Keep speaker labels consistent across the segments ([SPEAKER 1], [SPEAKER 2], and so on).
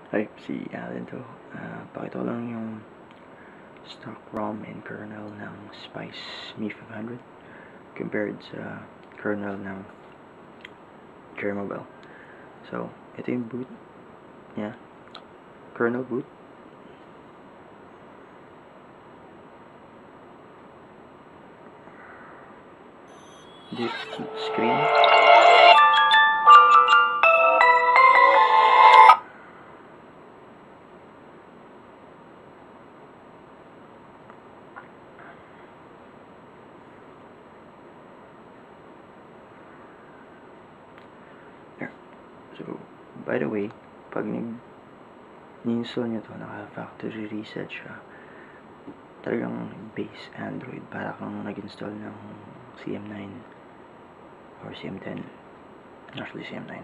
[SPEAKER 1] Hi, si Alan to. Pakita ko lang yung stock ROM and kernel ng Spice Mi 500 compared sa kernel ng Cherry Mobile. So, ito yung boot niya. Kernel boot. This screen. There. So, by the way, pag ni-install nyo to, naka-factory reset siya. Talagang base Android, para kang nag-install ng CM9 or CM10. Actually, CM9.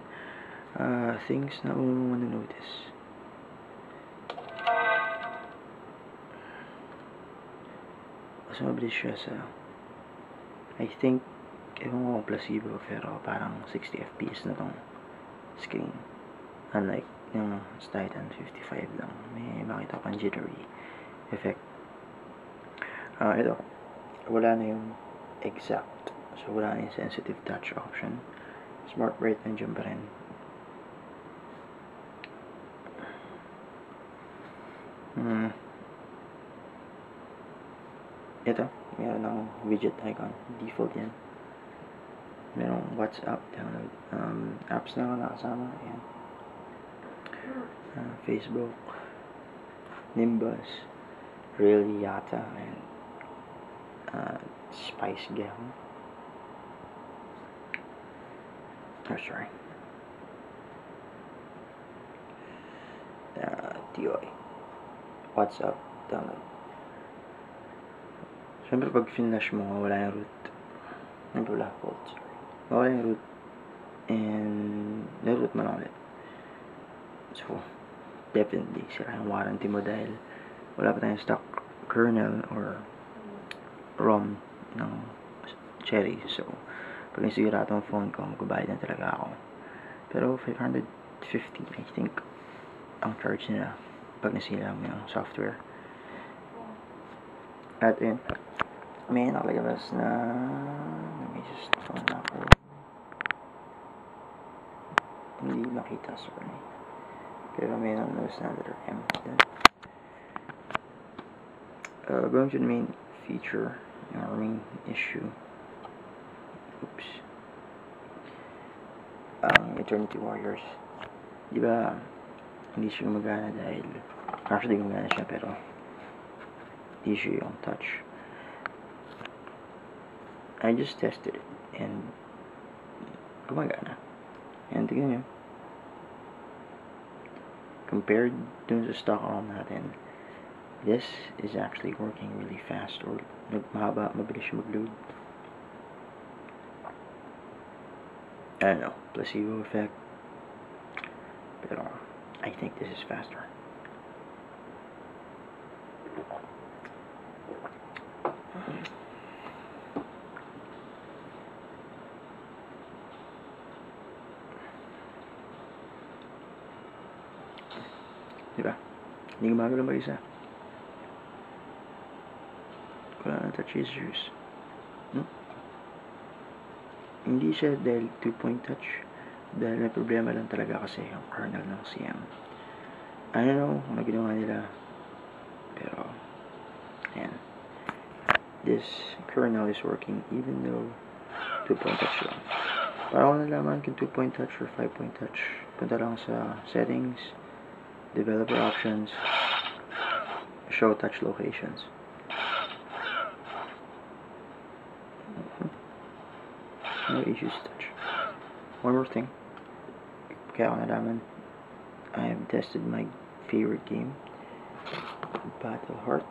[SPEAKER 1] Things na mo notice. Mas mabilis siya sa, I think, ewan ko kung placebo, pero parang 60 FPS na tong screen. Unlike yung Titan 55 lang, may makita pang jittery effect. Ito, wala na yung exact. So, wala na yung sensitive touch option. Smart Bright nandiyan pa rin. Ito, meron ng widget icon. Default yan. Merong WhatsApp download. Apps na nakasama. Ayan. Facebook, Nimbus, Really Yata, and Spice Gem. Oh, sorry. TOI. WhatsApp download. Siyempre pag finish mo, wala yung root. Siyempre wala fault, sorry. Wala yung root. And na-root mo lang ulit. So, definitely, sira yung warranty mo dahil wala pa tayong stock kernel or ROM ng Cherry. So, pag nasira itong phone ko, magbabayad na talaga ako. Pero 550, I think, ang charge nila pag nasira mo yung software. At yun, may nakalabas na, let me just phone ako. Hindi makita, sorry. Pero may nakalabas na letter M. Going to the main feature, our main issue. Oops. Eternity Warriors. Diba, hindi siya gumagana dahil, actually gumagana siya pero the issue yung touch. I just tested it and gumagana. And tignan nyo, compared dun sa stock ROM natin, this is actually working really fast, or mabilis siya mag-load. I don't know, placebo effect, pero I think this is faster. Diba? Hindi gumagalaw mag-isa. Wala na touch issues. Hindi siya dahil 2-point touch. Dahil may problema lang talaga kasi yung kernel ng CM. I don't know kung ano ginawa nila. Pero, ayan. This kernel is working even though 2-point touch lang. Para kung nalaman kung 2-point touch or 5-point touch, punta lang sa settings, developer options, show touch locations. No issues touch. One more thing. Kaya ako nalaman, I have tested my favorite game, Battleheart.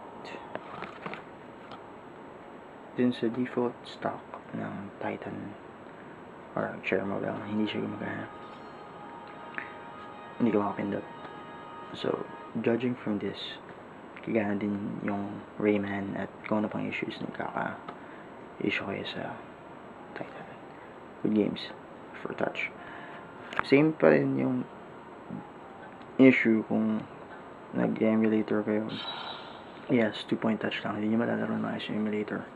[SPEAKER 1] Dun sa default stock ng Titan or Cherry Mobile, hindi siya gumagana. Hindi ko makapindot. So, judging from this, kagana din yung Rayman at kung ano pang issues nagkaka-issue kayo sa Titan with games for touch. Same pa rin yung issue kung nag-emulator kayo. Yes, 2-point touch lang. Hindi nyo malalaro na sa emulator.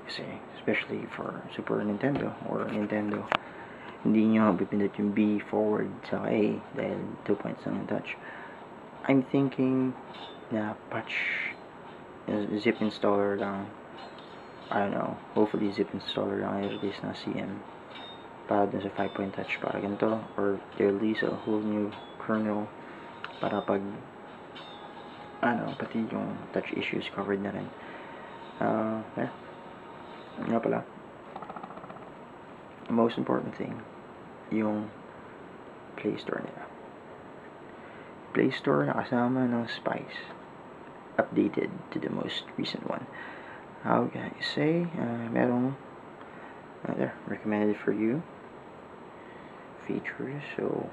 [SPEAKER 1] Kasi, especially for Super Nintendo or Nintendo, hindi nyo pipindot yung B forward sa A dahil 2 points lang yung touch. I'm thinking na patch zip installer lang. I don't know. Hopefully zip installer lang i-release na CM para dun sa 5-point touch para ganito, or i-release a whole new kernel para pag pati yung touch issues covered na rin. Yeah. Nga pala, most important thing, yung Play Store nila. Play Store na kasama ng Spice, updated to the most recent one. How can I say? Merong there, recommended for you features. So,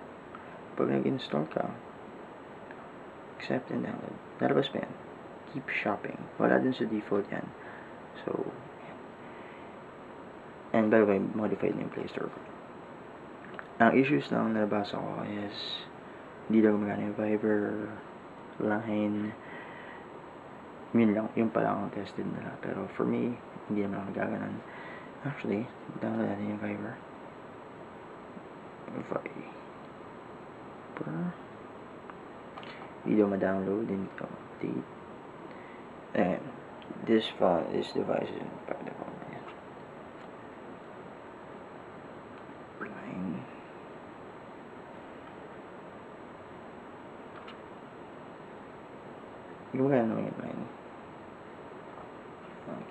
[SPEAKER 1] pag nag-install ka, accept and download. Lalabas pa yan. Keep shopping. Wala dun sa default yan. So, and by the way, modified na yung Play Store ko. Ang issues lang na nabasa ko is hindi daw gumagana yung Viber, Line, yun lang, yung pala ang tested nila. Pero for me, hindi naman ako nagaganon. Actually, download natin yung Viber. Hindi daw ma-download, hindi daw ma-update. And this device is part of the phone. Line. Gumagana naman yung Line.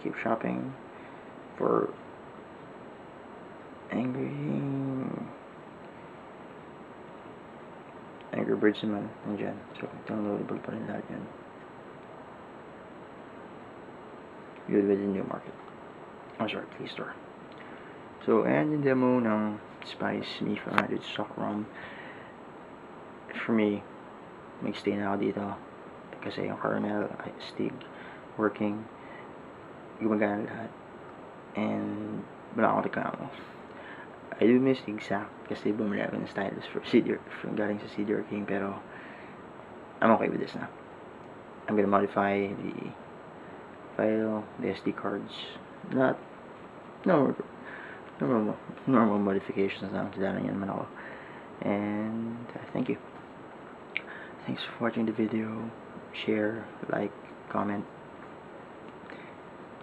[SPEAKER 1] Keep shopping for Angry Birds naman nandiyan. So, downloadable pa rin lahat yan. Good with the new market. Play Store. So, ayan yung demo ng Spice Mi 500 stock ROM. For me, mag-stay na ako dito kasi yung kernel, Stig, working, gumagana lahat, and wala akong reklamo. I do miss Exact kasi bumili ako ng stylus galing sa CDR King, pero I'm okay with this na. I'm gonna modify the file, the SD cards, not normal modifications lang, kailangan yan naman ako. And thank you. Thanks for watching the video. Share, like, comment.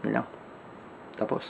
[SPEAKER 1] Yun lang. Tapos